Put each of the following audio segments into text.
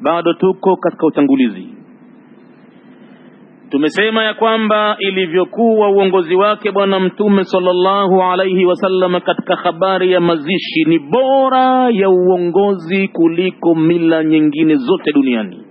bado tuko katika utangulizi. Tumesema ya kwamba ilivyokuwa uongozi wake bwana mtume sallallahu alayhi wasallam katika habari ya mazishi ni bora ya uongozi kuliko mila nyingine zote duniani,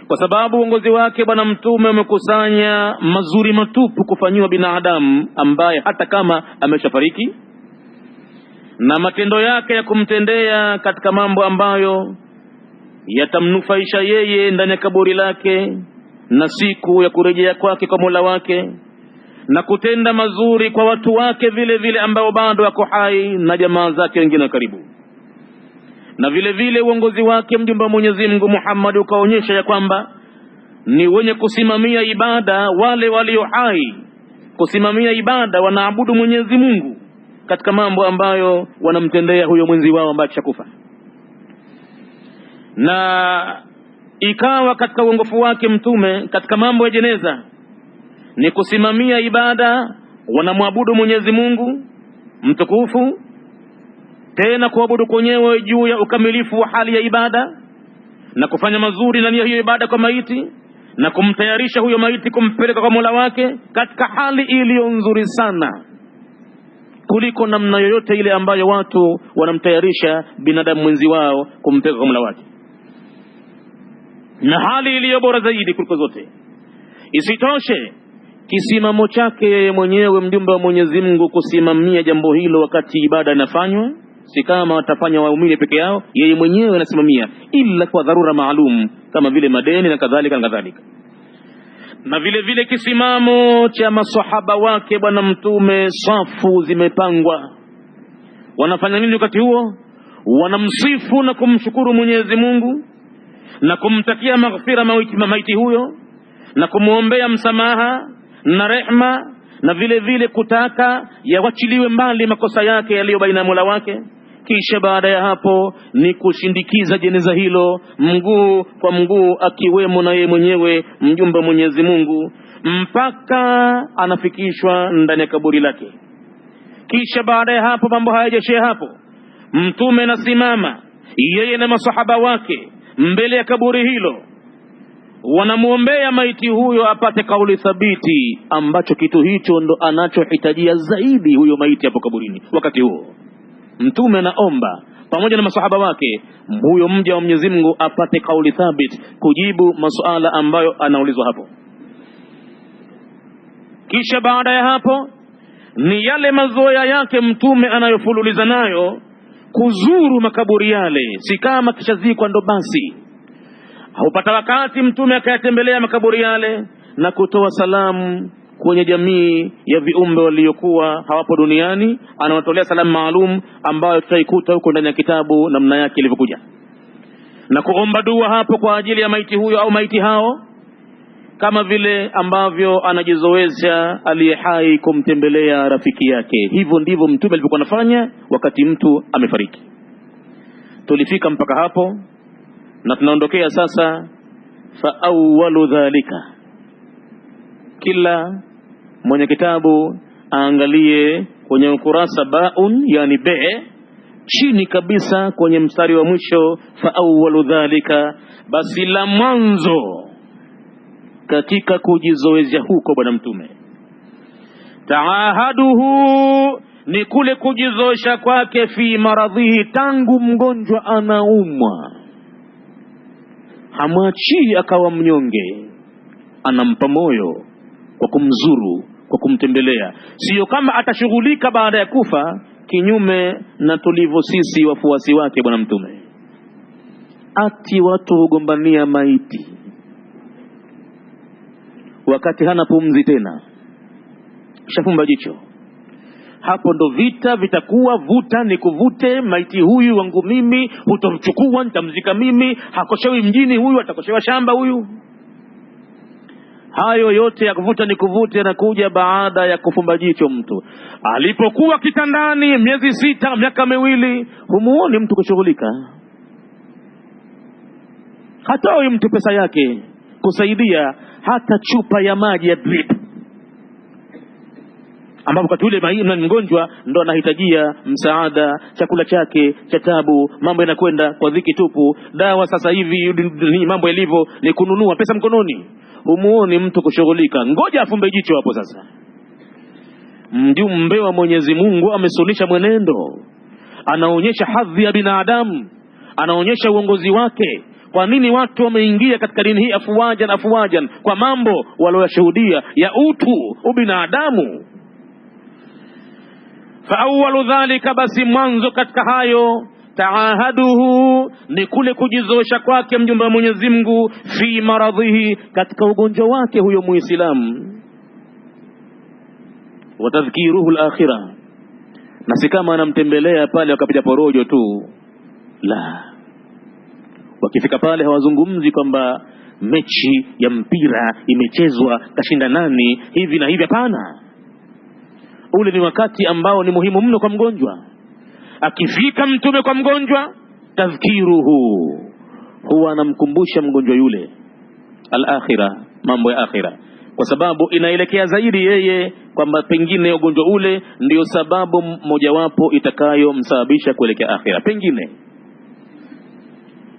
kwa sababu uongozi wake bwana mtume umekusanya mazuri matupu kufanyiwa binadamu ambaye hata kama ameshafariki, na matendo yake ya kumtendea katika mambo ambayo yatamnufaisha yeye ndani ya kaburi lake na siku ya kurejea kwake kwa Mola wake, na kutenda mazuri kwa watu wake vile vile ambao bado wako hai na jamaa zake wengine karibu. Na vile vile uongozi wake mjumbe wa Mwenyezi Mungu Muhammad ukaonyesha ya kwamba ni wenye kusimamia ibada wale walio hai, kusimamia ibada, wanaabudu Mwenyezi Mungu katika mambo ambayo wanamtendea huyo mwenzi wao ambaye kishakufa. Na ikawa katika uongofu wake mtume katika mambo ya jeneza ni kusimamia ibada, wanamwabudu Mwenyezi Mungu mtukufu, tena kuabudu kwenyewe juu ya ukamilifu wa hali ya ibada na kufanya mazuri ndani ya hiyo ibada kwa maiti na kumtayarisha huyo maiti kumpeleka kwa Mola wake katika hali iliyo nzuri sana kuliko namna yoyote ile ambayo watu wanamtayarisha binadamu mwenzi wao kumpeleka kwa Mola wake, na hali iliyo bora zaidi kuliko zote. Isitoshe, kisimamo chake yeye mwenyewe mjumbe wa Mwenyezi Mungu kusimamia jambo hilo wakati ibada inafanywa, si kama watafanya waumini peke yao, yeye mwenyewe anasimamia ila kwa dharura maalum kama vile madeni na kadhalika na kadhalika. Na vile vile kisimamo cha maswahaba wake bwana mtume, safu zimepangwa, wanafanya nini wakati huo? Wanamsifu na kumshukuru Mwenyezi Mungu na kumtakia maghfira maiti huyo na kumuombea msamaha na rehma, na vile vile kutaka yawachiliwe mbali makosa yake yaliyo baina Mola wake. Kisha baada ya hapo ni kushindikiza jeneza hilo mguu kwa mguu, akiwemo na yeye mwenyewe mjumbe wa Mwenyezi Mungu, mpaka anafikishwa ndani ya kaburi lake. Kisha baada ya hapo mambo hayajashia hapo, mtume nasimama yeye na masahaba wake mbele ya kaburi hilo, wanamuombea maiti huyo apate kauli thabiti, ambacho kitu hicho ndo anachohitajia zaidi huyo maiti hapo kaburini. Wakati huo mtume anaomba pamoja na masahaba wake huyo mja wa Mwenyezi Mungu apate kauli thabiti kujibu masuala ambayo anaulizwa hapo. Kisha baada ya hapo ni yale mazoea yake mtume anayofululiza nayo kuzuru makaburi yale, si kama kishazikwa ndo basi. Haupata wakati mtume akayatembelea makaburi yale na kutoa salamu kwenye jamii ya viumbe waliokuwa hawapo duniani, anawatolea salamu maalum ambayo tutaikuta huko ndani ya kitabu namna yake ilivyokuja, na kuomba dua hapo kwa ajili ya maiti huyo au maiti hao, kama vile ambavyo anajizoesha aliye hai kumtembelea rafiki yake. Hivyo ndivyo mtume alivyokuwa anafanya wakati mtu amefariki. Tulifika mpaka hapo na tunaondokea sasa. Fa awwalu dhalika, kila mwenye kitabu aangalie kwenye ukurasa baun, yani be, chini kabisa kwenye mstari wa mwisho. Fa awwalu dhalika, basi la mwanzo katika kujizoezea huko bwana mtume, taahaduhu, ni kule kujizoesha kwake, fi maradhihi, tangu mgonjwa anaumwa hamwachi akawa mnyonge, anampa moyo kwa kumzuru, kwa kumtembelea. Sio kama atashughulika baada ya kufa, kinyume na tulivyo sisi wafuasi wake bwana mtume. Ati watu hugombania maiti wakati hana pumzi tena, shafumba jicho. Hapo ndo vita vitakuwa, vuta ni kuvute. Maiti huyu wangu mimi, hutomchukua nitamzika mimi. Hakoshewi mjini huyu, atakoshewa shamba huyu. Hayo yote ya kuvuta ni kuvute yanakuja baada ya kufumba jicho. Mtu alipokuwa kitandani miezi 6, miaka 2, humuoni mtu kushughulika. Hatoi mtu pesa yake kusaidia hata chupa ya maji ya drip. ambapo wakati ule mgonjwa ndo anahitajia msaada, chakula chake cha tabu, mambo yanakwenda kwa dhiki tupu. Dawa sasa hivi ni mambo yalivyo ni kununua, pesa mkononi. Humuoni mtu kushughulika, ngoja afumbe jicho hapo. Sasa mjumbe wa Mwenyezi Mungu amesunisha mwenendo, anaonyesha hadhi ya binadamu, anaonyesha uongozi wake. Kwa nini watu wameingia katika dini hii afuwajan kwa mambo walioyashuhudia ya utu ubinadamu? Fa awwalu dhalika, basi mwanzo katika hayo, taahaduhu, ni kule kujizoesha kwake mjumbe wa Mwenyezi Mungu, fi maradhihi, katika ugonjwa wake huyo Muislamu, wa tadhkiruhu al-akhirah, na si kama anamtembelea pale wakapiga porojo tu, la. Wakifika pale hawazungumzi kwamba mechi ya mpira imechezwa kashinda nani hivi na hivi, hapana. Ule ni wakati ambao ni muhimu mno kwa mgonjwa. Akifika mtume kwa mgonjwa, tadhkiruhu, huwa anamkumbusha mgonjwa yule al-akhirah, mambo ya akhirah, kwa sababu inaelekea zaidi yeye kwamba pengine ugonjwa ule ndio sababu mojawapo itakayomsababisha kuelekea akhirah pengine.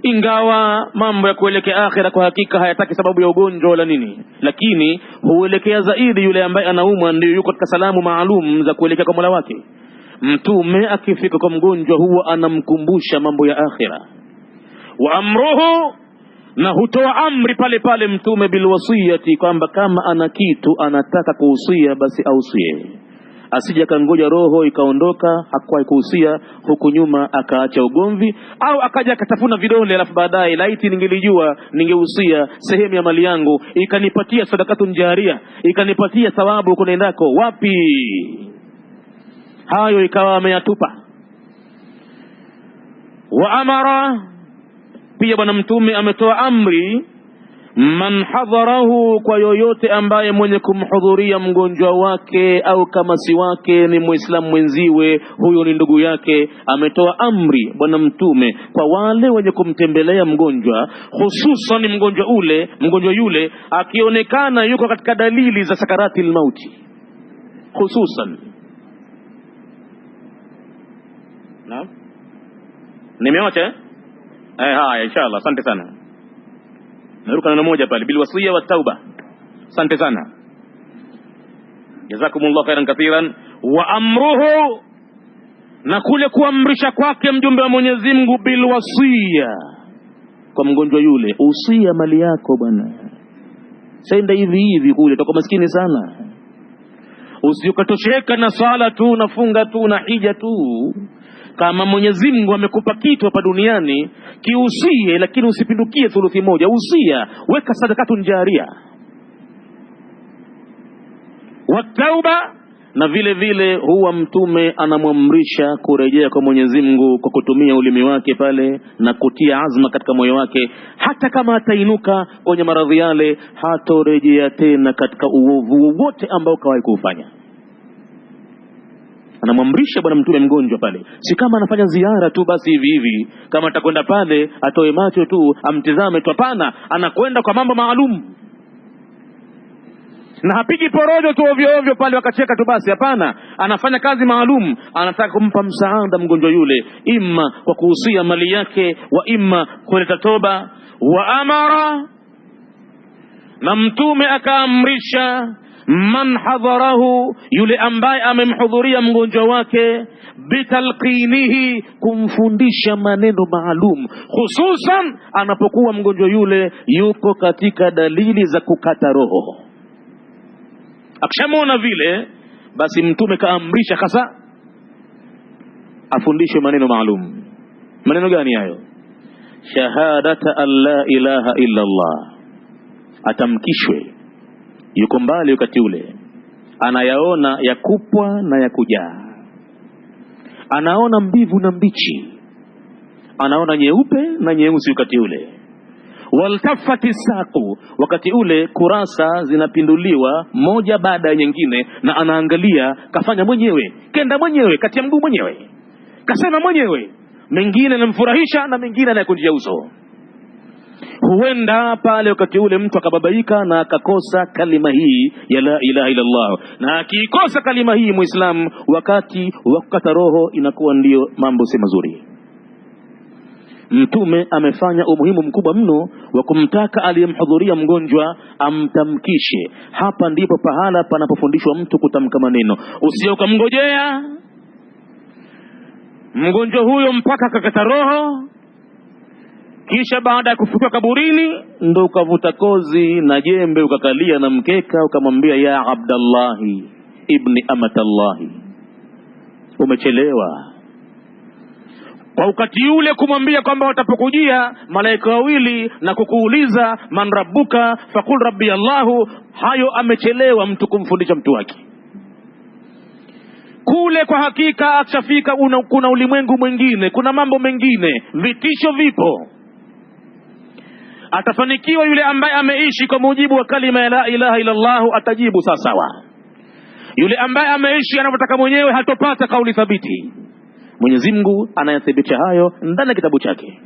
Ingawa mambo ya kuelekea akhira kwa hakika hayataki sababu ya ugonjwa wala nini, lakini huelekea zaidi yule ambaye anaumwa, ndio yuko katika salamu maalum za kuelekea kwa Mola wake. Mtume akifika kwa mgonjwa huwa anamkumbusha mambo ya akhira. Wa amruhu, na hutoa amri pale pale mtume bilwasiyati, kwamba kama ana kitu anataka kuhusia basi ausie, asije kangoja roho ikaondoka hakuwahi kuhusia, huku nyuma akaacha ugomvi, au akaja akatafuna vidole alafu baadaye, laiti ningelijua ningehusia sehemu ya mali yangu ikanipatia sadakatun jaria, ikanipatia thawabu kunaendako wapi. Hayo ikawa ameyatupa. Wa amara, pia bwana mtume ametoa amri, man hadharahu, kwa yoyote ambaye mwenye kumhudhuria mgonjwa wake, au kama si wake ni muislamu mwenziwe, huyo ni ndugu yake. Ametoa amri bwana mtume kwa wale wenye kumtembelea mgonjwa, hususan mgonjwa yule akionekana yuko katika dalili za sakarati mauti, hususan. Naam, nimeacha haya inshallah. Asante sana. Naruka neno moja pale, bil wasiya wa tauba. Asante sana, jazakumullahu khairan kathiran. Wa amruhu, na kule kuamrisha kwake mjumbe wa Mwenyezi Mungu, bil wasiya, kwa mgonjwa yule, usia mali yako bwana, senda hivi hivi kule, toka maskini sana. Usikatosheka na swala tu na funga tu na hija tu. Kama Mwenyezi Mungu amekupa kitu hapa duniani, kiusie, lakini usipindukie thuluthi moja. Usia, weka sadakatun jaria. Wa tauba, na vile vile huwa mtume anamwamrisha kurejea kwa Mwenyezi Mungu kwa kutumia ulimi wake pale na kutia azma katika moyo wake, hata kama atainuka kwenye maradhi yale, hatorejea tena katika uovu wote ambao kawahi kuufanya. Anamwamrisha bwana mtume mgonjwa pale, si kama anafanya ziara tu basi hivi hivi, kama atakwenda pale atoe macho tu amtizame tu, hapana. Anakwenda kwa mambo maalum, na hapigi porojo tu ovyo ovyo pale wakacheka tu basi, hapana. Anafanya kazi maalum, anataka kumpa msaada mgonjwa yule, imma kwa kuhusia mali yake, wa imma kuleta toba. Wa amara, na mtume akaamrisha, man hadharahu, yule ambaye amemhudhuria mgonjwa wake, bitalqinihi, kumfundisha maneno maalum, hususan anapokuwa mgonjwa yule yuko katika dalili za kukata roho. Akishamwona vile, basi mtume kaamrisha hasa afundishwe maneno maalum. Maneno gani hayo? Shahadata an la ilaha illa Allah, atamkishwe. Yuko mbali wakati ule, anayaona ya kupwa na ya kujaa, anaona mbivu na mbichi, anaona nyeupe na nyeusi wakati ule. Waltafati saqu, wakati ule kurasa zinapinduliwa moja baada ya nyingine, na anaangalia, kafanya mwenyewe, kenda mwenyewe, katia mguu mwenyewe, kasema mwenyewe, mengine yanamfurahisha na mengine anakunjia uso. Huenda pale wakati ule mtu akababaika na akakosa kalima hii ya la ilaha illa Allah, na akiikosa kalima hii muislamu wakati wa kukata roho inakuwa ndio mambo si mazuri. Mtume amefanya umuhimu mkubwa mno wa kumtaka aliyemhudhuria mgonjwa amtamkishe. Hapa ndipo pahala panapofundishwa mtu kutamka maneno. Usije ukamngojea mgonjwa huyo mpaka akakata roho, kisha baada ya kufukiwa kaburini ndo ukavuta kozi na jembe ukakalia na mkeka ukamwambia ya Abdallahi ibni Amatallahi. Umechelewa. Kwa wakati ule kumwambia kwamba watapokujia malaika wawili na kukuuliza man rabbuka faqul rabbi Allahu, hayo amechelewa mtu kumfundisha mtu wake. Kule kwa hakika akishafika kuna ulimwengu mwingine, kuna mambo mengine, vitisho vipo. Atafanikiwa yule ambaye ameishi kwa mujibu wa kalima ya la ilaha illa Allah, atajibu sawa. Yule ambaye ameishi anavyotaka mwenyewe hatopata kauli thabiti. Mwenyezi Mungu anayathibitisha hayo ndani ya kitabu chake.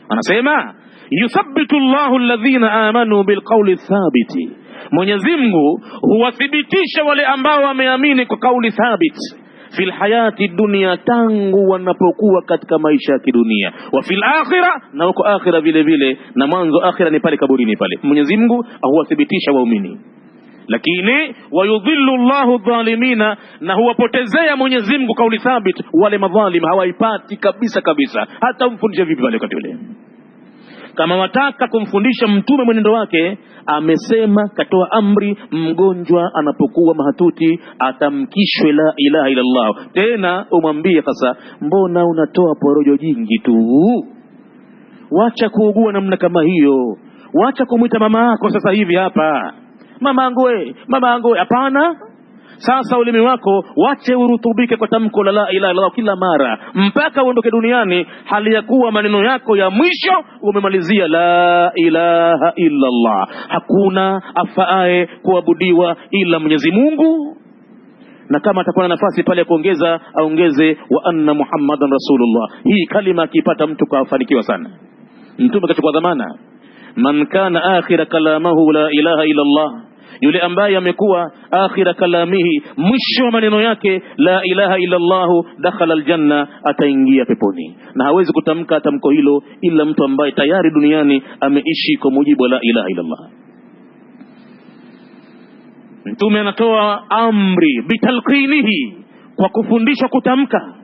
Anasema yuthabbitu Allahu alladhina amanu bilqawli thabiti. Mwenyezi Mungu huwathibitisha wale ambao wameamini kwa kauli thabit fil hayati dunia, tangu wanapokuwa katika maisha ya kidunia, wa fil akhirah, na huko akhirah vile vile. Na mwanzo akhirah ni pale kaburini pale. Mwenyezi Mungu huwathibitisha waumini. Lakini wayudhillu Allahu dhalimina, na huwapotezea Mwenyezi Mungu kauli thabit wale madhalim, hawaipati kabisa. Hata umfundishe vipi pale wakati ule. Kama wataka kumfundisha mtume mwenendo wake, amesema katoa amri, mgonjwa anapokuwa mahatuti atamkishwe la ilaha illa Allah. Tena umwambie sasa, mbona unatoa porojo jingi tu? Wacha kuugua namna kama hiyo. Wacha kumuita mama yako sasa hivi hapa, mama yangu. Hapana. Sasa ulimi wako wache urutubike kwa tamko la la ilaha illallah kila mara mpaka uondoke duniani, hali ya kuwa maneno yako ya mwisho umemalizia la ilaha illallah. Hakuna afaaye kuabudiwa ila Mwenyezi Mungu. Na kama atakuwa na nafasi pale kuongeza, aongeze wa anna Muhammadan Rasulullah. Hii kalima akipata mtu kafanikiwa sana. Mtume kachukua dhamana, man kana akhira kalamahu la ilaha illallah, yule ambaye amekuwa akhira kalamihi, mwisho wa maneno yake la ilaha illa Allah, dakhala aljanna, ataingia peponi. Na hawezi kutamka tamko hilo ila mtu ambaye tayari duniani ameishi kwa mujibu wa la ilaha illa Allah. Mtume anatoa amri bitalqinihi, kwa kufundishwa kutamka.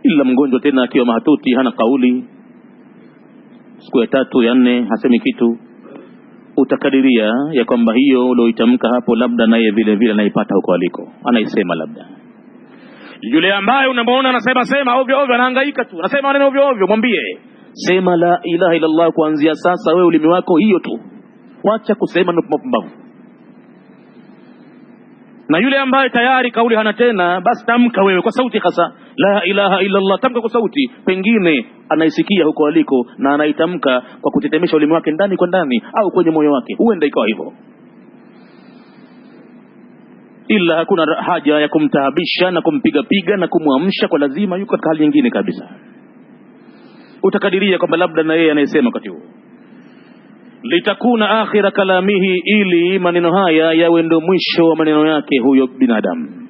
Ila mgonjwa tena akiwa mahatuti, hana kauli, siku ya 3 ya 4 hasemi kitu, utakadiria ya kwamba hiyo ulioitamka hapo labda naye vile vile anaipata huko aliko, anaisema labda. Yule ambaye unamwona anasema ovyo anahangaika tu, anasema maneno ovyo, mwambie sema la ilaha illa Allah kuanzia sasa. Wewe ulimi wako hiyo tu, wacha kusema mapumbavu. Na yule ambaye tayari kauli hana tena, basi tamka wewe kwa sauti hasa la ilaha illa Allah, tamka kwa sauti, pengine anaisikia huko aliko na anaitamka kwa kutetemesha ulimi wake ndani kwa ndani au kwenye moyo wake, huenda ikawa hivyo. Ila hakuna haja ya kumtaabisha na kumpiga na kumwamsha kwa lazima, yuko katika hali nyingine kabisa. Utakadiria kwamba labda na yeye anayesema wakati huo litakuna akhira kalamihi, ili maneno haya yawe ndo mwisho wa maneno yake huyo binadamu.